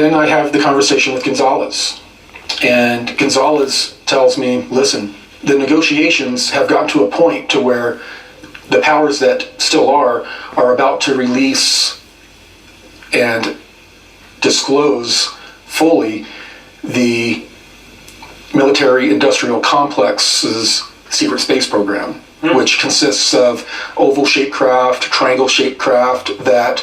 Then I have the conversation with Gonzalez. And Gonzalez tells me, listen, the negotiations have gotten to a point to where the powers that still are about to release and disclose fully the military-industrial complex's secret space program, which consists of oval-shaped craft, triangle-shaped craft that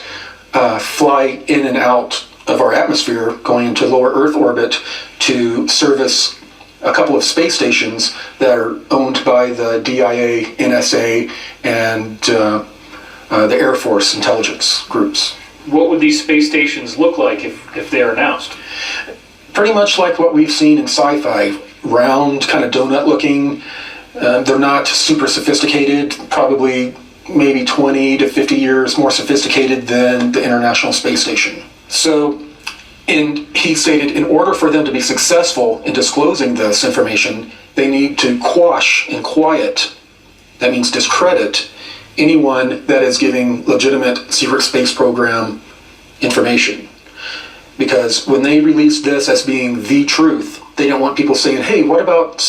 fly in and out of our atmosphere, going into lower Earth orbit to service a couple of space stations that are owned by the DIA, NSA, and the Air Force intelligence groups. What would these space stations look like if they're announced? Pretty much like what we've seen in sci-fi. Round, kind of donut-looking. They're not super sophisticated, probably maybe 20 to 50 years more sophisticated than the International Space Station. So, he stated, in order for them to be successful in disclosing this information, they need to quash and quiet, that means discredit, anyone that is giving legitimate secret space program information. Because when they release this as being the truth, they don't want people saying, hey, what about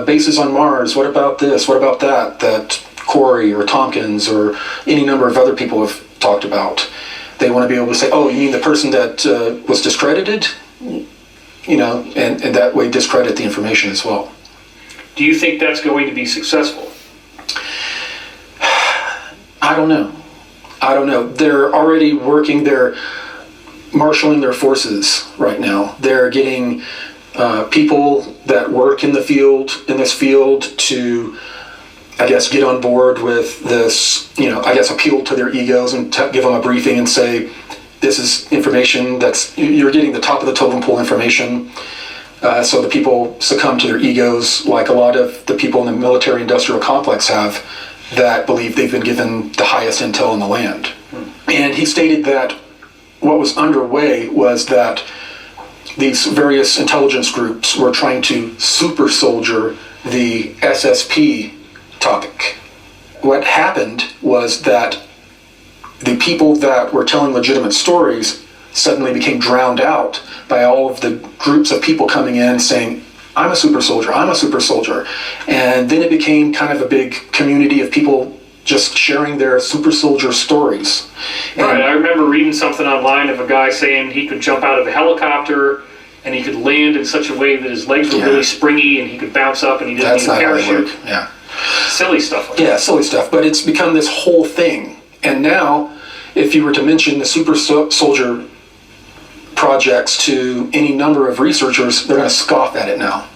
bases on Mars? What about this? What about that Corey or Tompkins or any number of other people have talked about? They want to be able to say, oh, you mean the person that was discredited? You know, and that way discredit the information as well. Do you think that's going to be successful? I don't know. They're already working, they're marshaling their forces right now. They're getting people that work in this field to, I guess, get on board with this, appeal to their egos and give them a briefing and say, this is information you're getting the top of the totem pole information. So the people succumb to their egos, like a lot of the people in the military industrial complex have, that believe they've been given the highest intel in the land. And he stated that what was underway was that these various intelligence groups were trying to super soldier the SSP topic. What happened was that the people that were telling legitimate stories suddenly became drowned out by all of the groups of people coming in saying, I'm a super soldier, I'm a super soldier. And then it became kind of a big community of people just sharing their super soldier stories. Right, I remember reading something online of a guy saying he could jump out of a helicopter and he could land in such a way that his legs were really springy and he could bounce up and he didn't need a parachute. Yeah. Silly stuff like that. Yeah, silly stuff, but it's become this whole thing. And now, if you were to mention the super soldier projects to any number of researchers, they're going to scoff at it now.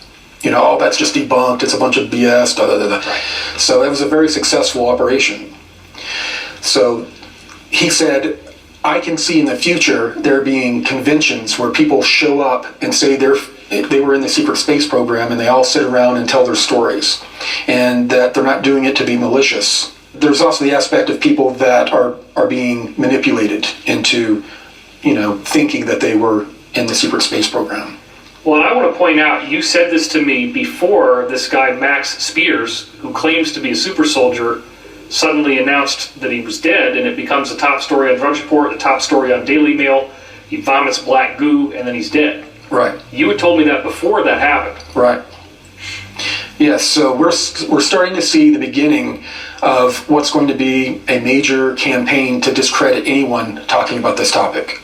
Oh, that's just debunked, it's a bunch of BS, da da da da. Right. So it was a very successful operation. So he said, I can see in the future there being conventions where people show up and say they were in the secret space program and they all sit around and tell their stories, and that they're not doing it to be malicious. There's also the aspect of people that are being manipulated into thinking that they were in the secret space program. Well, I want to point out, you said this to me before this guy Max Spears, who claims to be a super soldier, suddenly announced that he was dead, and it becomes the top story on Drudge Report, the top story on Daily Mail. He vomits black goo, and then he's dead. Right. You had told me that before that happened. Right. Yes, so we're starting to see the beginning of what's going to be a major campaign to discredit anyone talking about this topic.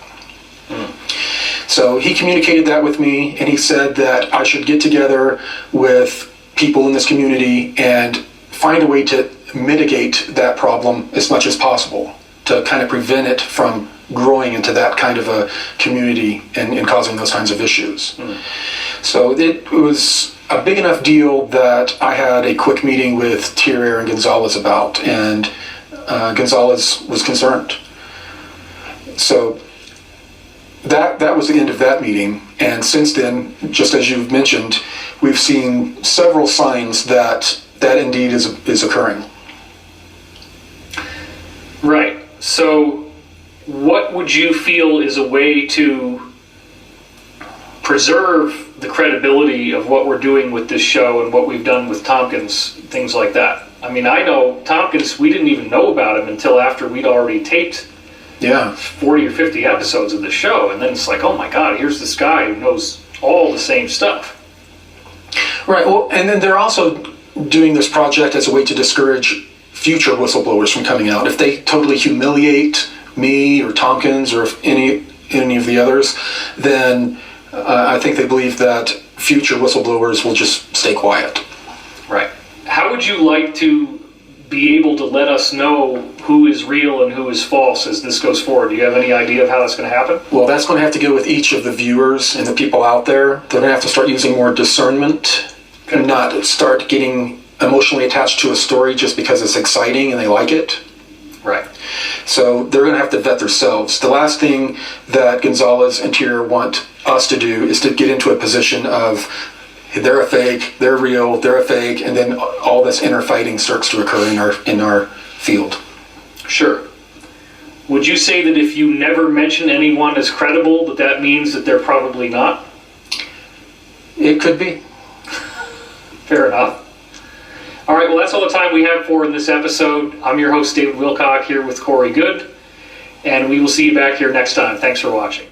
So he communicated that with me, and he said that I should get together with people in this community and find a way to mitigate that problem as much as possible, to kind of prevent it from growing into that kind of a community and causing those kinds of issues. So it was a big enough deal that I had a quick meeting with Thierry and Gonzalez about, and Gonzalez was concerned. So that was the end of that meeting, and since then, just as you've mentioned, we've seen several signs that indeed is occurring. Right. So what would you feel is a way to preserve the credibility of what we're doing with this show and what we've done with Tompkins, things like that? I mean, I know Tompkins, we didn't even know about him until after we'd already taped Yeah. 40 or 50 episodes of the show, and then it's like, oh my God, here's this guy who knows all the same stuff. Right. Well, and then they're also doing this project as a way to discourage future whistleblowers from coming out. If they totally humiliate me or Tompkins or if any of the others, then I think they believe that future whistleblowers will just stay quiet. Right. How would you like to be able to let us know who is real and who is false as this goes forward? Do you have any idea of how that's going to happen? Well, that's going to have to go with each of the viewers and the people out there. They're going to have to start using more discernment and not start getting emotionally attached to a story just because it's exciting and they like it. Right. So they're going to have to vet themselves. The last thing that Gonzalez and Tier want us to do is to get into a position of they're a fake, they're real, they're a fake, and then all this inner fighting starts to occur in our field. Sure. Would you say that if you never mention anyone as credible, that means that they're probably not? It could be. Fair enough. All right, well, that's all the time we have for this episode. I'm your host, David Wilcock, here with Corey Goode, and we will see you back here next time. Thanks for watching.